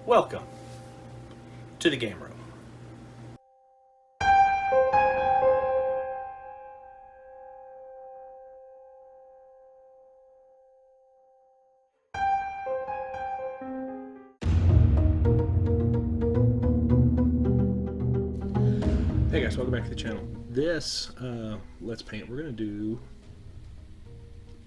Welcome to the game room. Hey guys, welcome back to the channel. This Let's Paint, we're going to do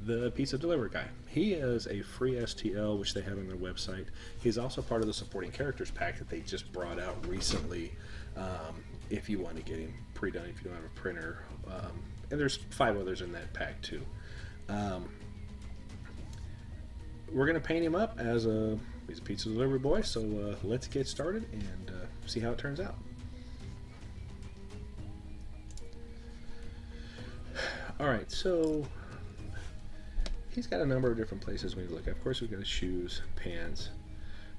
the Pizza Delivery Guy. He is a free STL, which they have on their website. He's also part of the supporting characters pack that they just brought out recently. If you want to get him pre-done, if you don't have a printer. And there's 5 others in that pack too. We're going to paint him up as he's a pizza delivery boy, so let's get started and see how it turns out. Alright, so he's got a number of different places we need to look at. Of course, we've got his shoes, pants.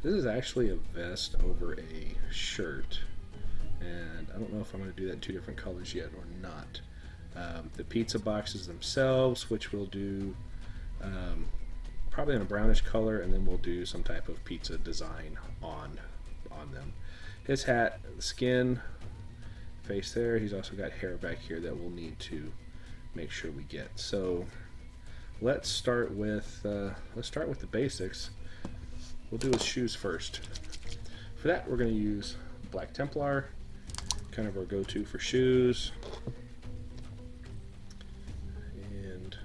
This is actually a vest over a shirt, and I don't know if I'm going to do that in 2 different colors yet or not. The pizza boxes themselves, which we'll do probably in a brownish color, and then we'll do some type of pizza design on them. His hat, the skin, face there. He's also got hair back here that we'll need to make sure we get. So let's start with the basics. We'll do his shoes first. For that, we're going to use Black Templar, kind of our go-to for shoes. And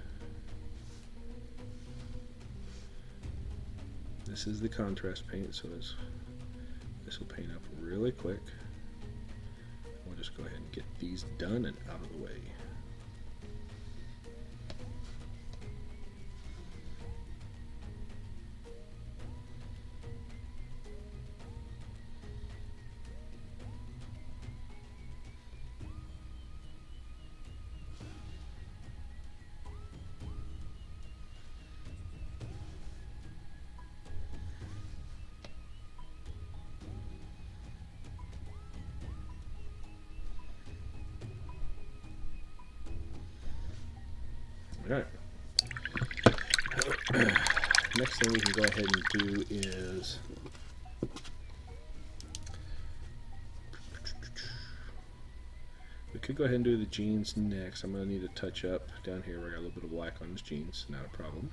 this is the contrast paint, so this will paint up really quick. We'll just go ahead and get these done and out of the way. Alright. Next thing we can go ahead and do is we could go ahead and do the jeans next. I'm going to need to touch up down here where I got a little bit of black on his jeans. Not a problem.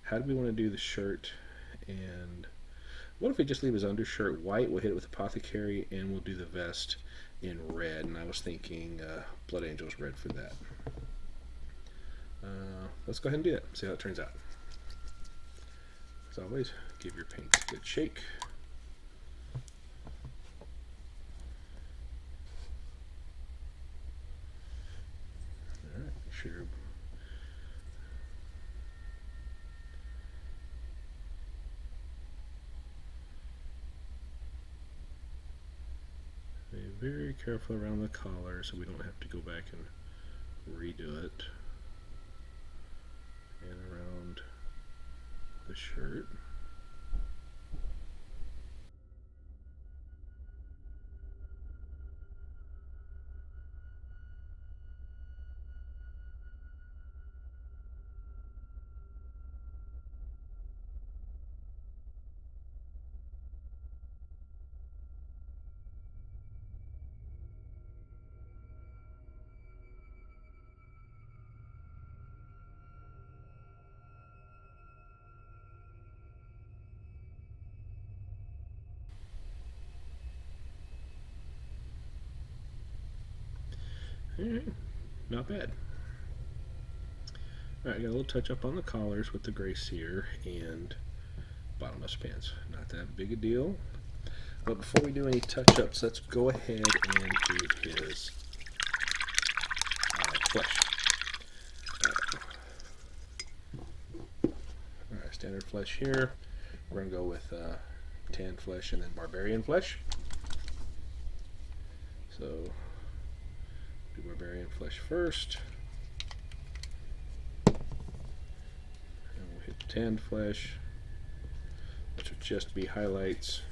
How do we want to do the shirt? And what if we just leave his undershirt white? We'll hit it with Apothecary, and we'll do the vest in red. And I was thinking Blood Angels red for that. Let's go ahead and do that. See how it turns out. As always, give your paints a good shake. Alright, make sure be very careful around the collar so we don't have to go back and redo it. And around the shirt. Alright, not bad. Alright, got a little touch up on the collars with the gray sear and bottomless pants. Not that big a deal. But before we do any touch ups, let's go ahead and do his flesh. Alright, standard flesh here. We're going to go with tan flesh and then barbarian flesh. So do barbarian flesh first, and we'll hit tanned flesh, which would just be highlights.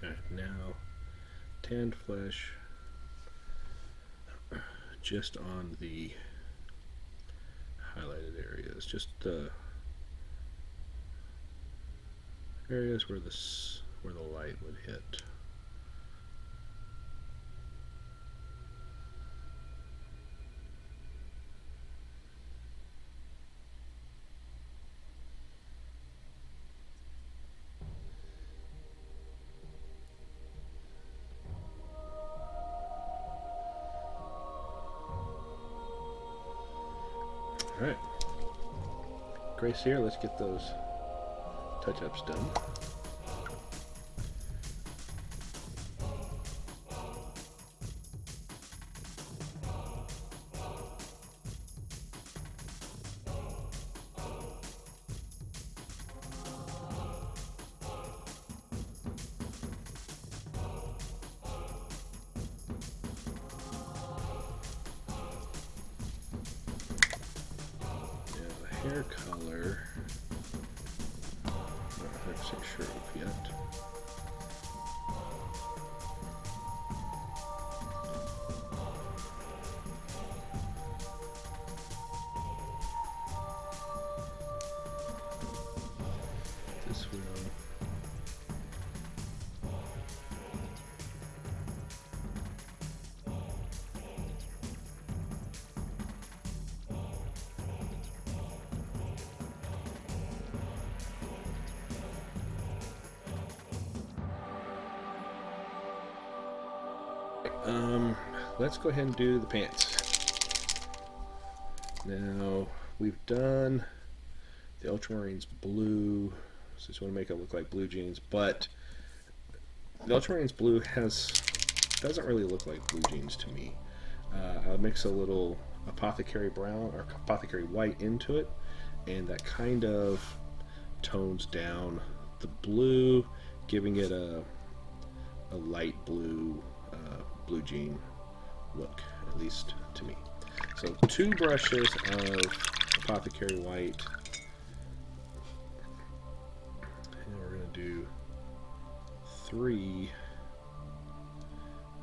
Alright, now tanned flesh just on the highlighted areas, just the areas where the light would hit. Alright, Grace here, let's get those touch-ups done. Hair color, I'm not 100% sure of yet. This will let's go ahead and do the pants. Now we've done the Ultramarines blue, so just want to make it look like blue jeans, but the Ultramarines blue doesn't really look like blue jeans to me. I'll mix a little apothecary brown or apothecary white into it, and that kind of tones down the blue, giving it a light blue blue jean look, at least to me. So 2 brushes of apothecary white, and we're going to do 3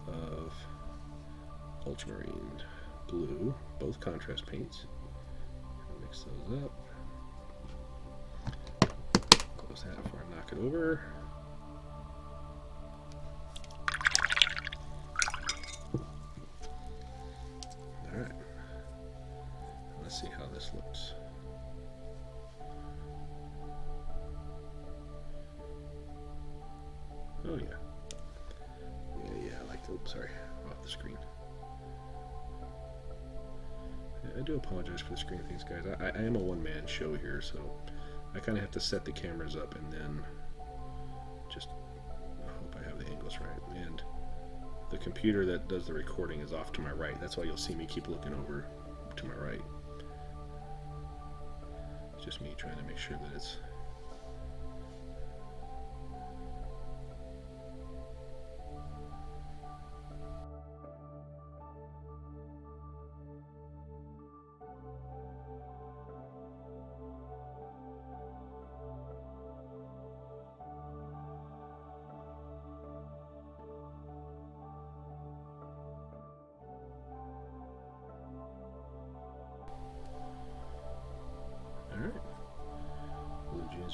of ultramarine blue, both contrast paints. Mix those up. Close that before I knock it over. Alright, let's see how this looks. Oh yeah. Yeah, I like the, oops, sorry, off the screen. Yeah, I do apologize for the screen things, guys. I am a one-man show here, so I kind of have to set the cameras up and then just hope I have the angles right. And the computer that does the recording is off to my right. That's why you'll see me keep looking over to my right. It's just me trying to make sure that it's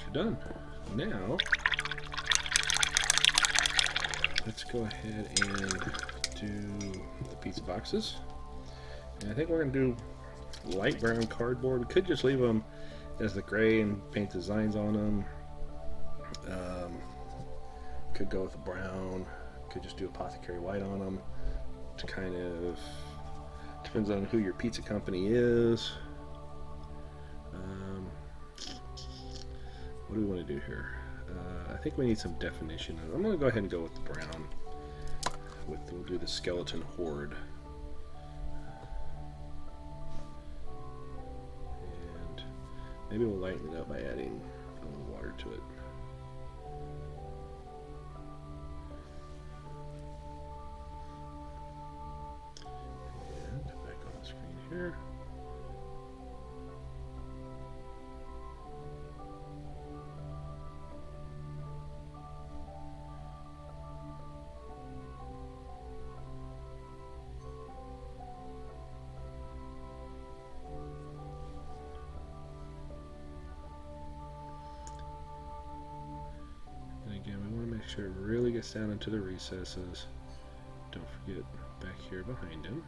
are done. Now, let's go ahead and do the pizza boxes. And I think we're going to do light brown cardboard. We could just leave them as the gray and paint designs on them. Could go with the brown. Could just do apothecary white on them. To kind of depends on who your pizza company is. What do we want to do here? I think we need some definition. I'm going to go ahead and go with the brown. We'll do the skeleton horde. And maybe we'll lighten it up by adding a little water to it. And back on the screen here. sure it really gets down into the recesses. Don't forget back here behind him,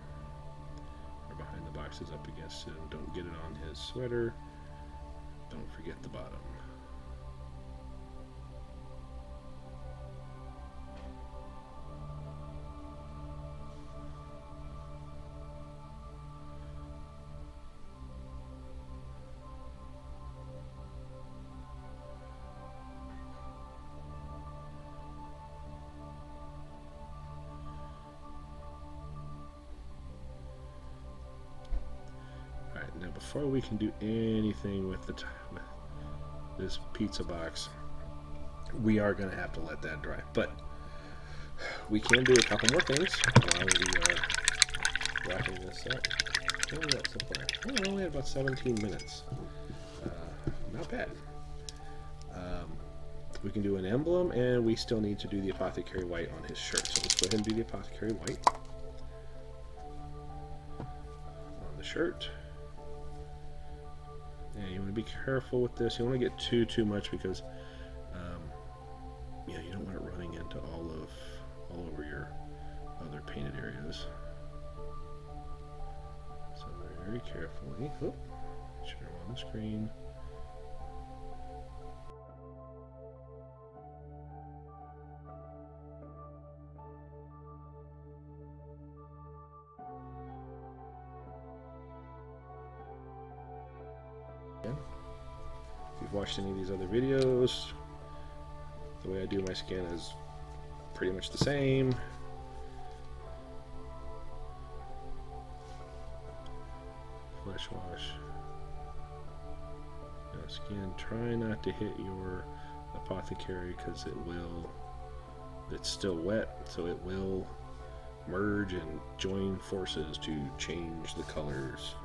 or behind the boxes up against him. Don't get it on his sweater. Don't forget the bottom. Now, before we can do anything with this pizza box, we are going to have to let that dry. But we can do a couple more things while we are wrapping this up. What was that so far? Oh, we only had about 17 minutes. Not bad. We can do an emblem, and we still need to do the apothecary white on his shirt. So let's go ahead and do the apothecary white on the shirt. Yeah, you want to be careful with this. You don't want to get too much because, yeah, you don't want it running into all over your other painted areas. So very carefully. Oh, share them on the screen. If you've watched any of these other videos, the way I do my skin is pretty much the same. Flesh wash. Now skin, try not to hit your apothecary because it's still wet, so it will merge and join forces to change the colors.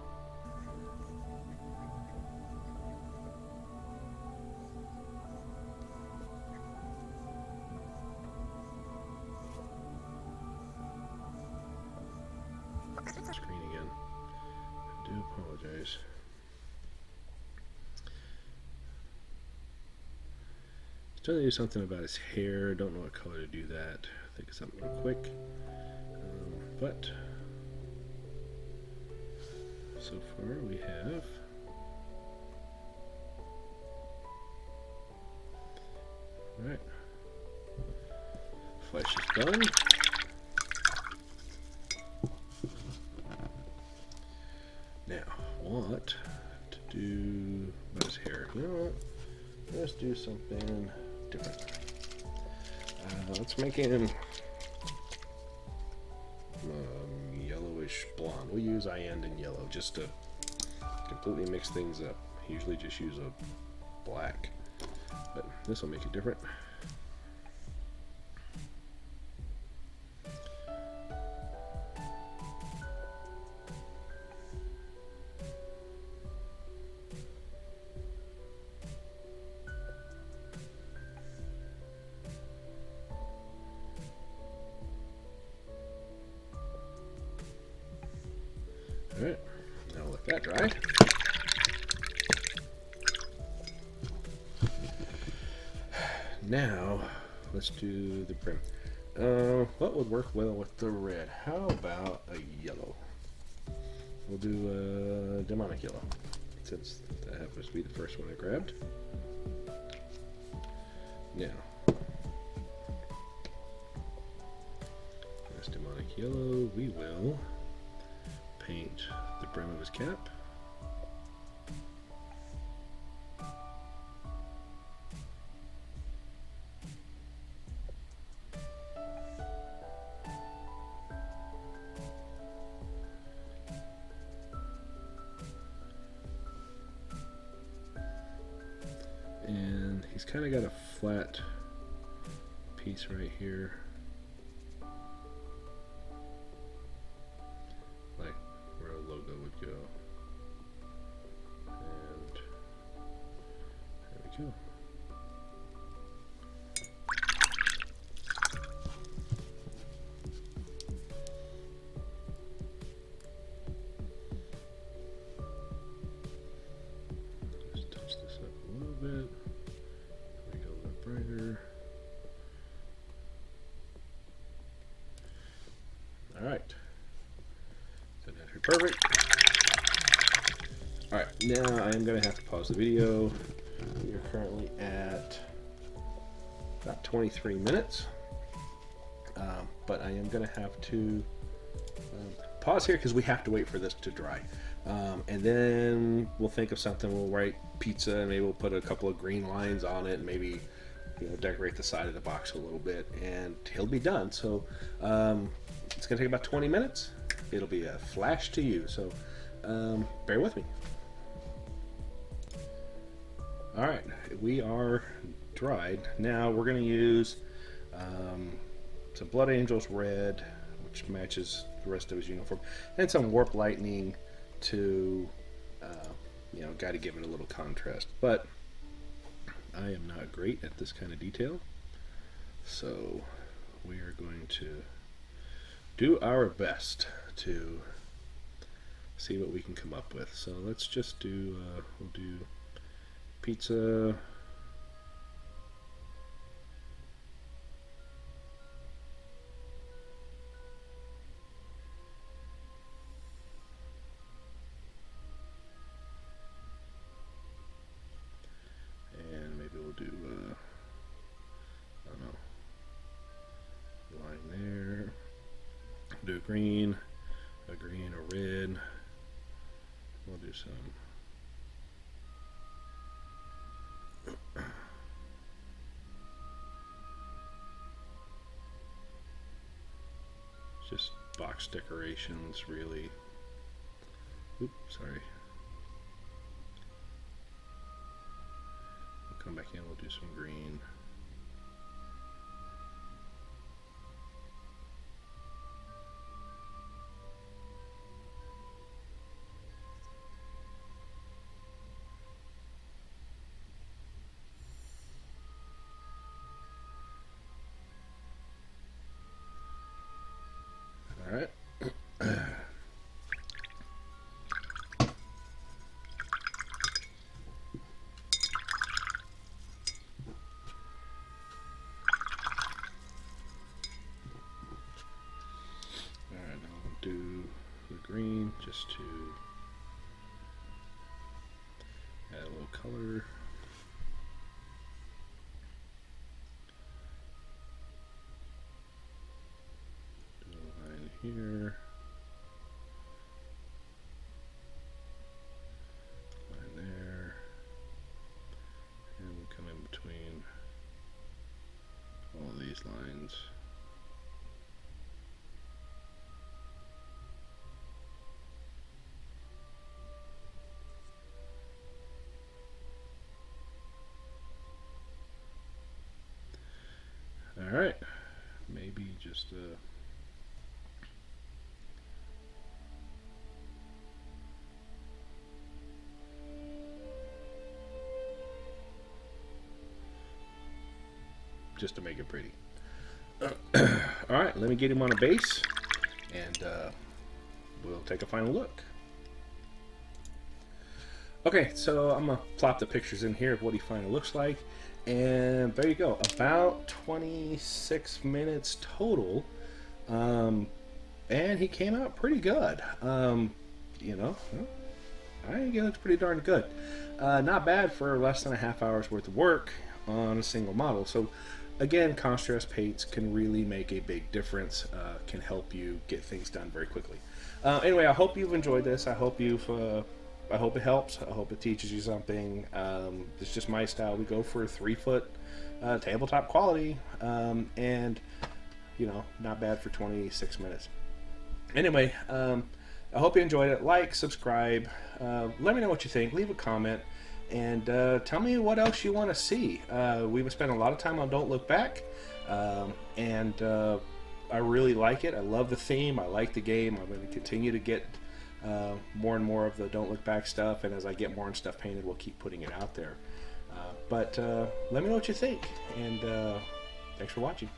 Screen again. I do apologize. Trying to do something about his hair. Don't know what color to do that. Think of something real quick. But so far we have right. Flesh is done. Now, what to do about his hair? You know what? Let's do something different. Let's make him yellowish blonde. We'll use cyan and yellow just to completely mix things up. Usually just use a black, but this will make it different. Alright, now let that dry. Now, let's do the brim. What would work well with the red? How about a yellow? We'll do a demonic yellow, since that happens to be the first one I grabbed. Now, this demonic yellow, we will paint the brim of his cap. And he's kind of got a flat piece right here, like where a logo would go. And there we go. Just touch this up a little bit, make it a little brighter. All right. So that's perfect. All right, now I am going to have to pause the video. We are currently at about 23 minutes. But I am going to have to pause here because we have to wait for this to dry. And then we'll think of something. We'll write pizza and maybe we'll put a couple of green lines on it and maybe decorate the side of the box a little bit, and he'll be done. So it's going to take about 20 minutes. It'll be a flash to you, so bear with me. All right, we are dried. Now we're going to use some Blood Angels red, which matches the rest of his uniform, and some Warp Lightning to, got to give it a little contrast. But I am not great at this kind of detail, so we are going to do our best to see what we can come up with. So let's just do, we'll do pizza. And maybe we'll do, I don't know, line there. We'll do a green, a red. We'll do some just box decorations, really. Oops, sorry. We'll come back in, we'll do some green. All right. I'll do the green just to add a little color. Do a line here. Line there. And we'll come in between all these lines. All right, maybe just to make it pretty. All right, let me get him on a base, and we'll take a final look. Okay, so I'm gonna plop the pictures in here of what he finally looks like. And there you go, about 26 minutes total, and he came out pretty good. I think it looks pretty darn good. Not bad for less than a half hour's worth of work on a single model. So again, contrast paints can really make a big difference, can help you get things done very quickly. Anyway, I hope you've enjoyed this. I hope it helps. I hope it teaches you something. It's just my style. We go for 3-foot tabletop quality, and not bad for 26 minutes. Anyway, I hope you enjoyed it. Like, subscribe, let me know what you think. Leave a comment, and tell me what else you want to see. We've spent a lot of time on Don't Look Back, and I really like it. I love the theme. I like the game. I'm going to continue to get more and more of the Don't Look Back stuff, and as I get more stuff painted, we'll keep putting it out there. But let me know what you think, and thanks for watching.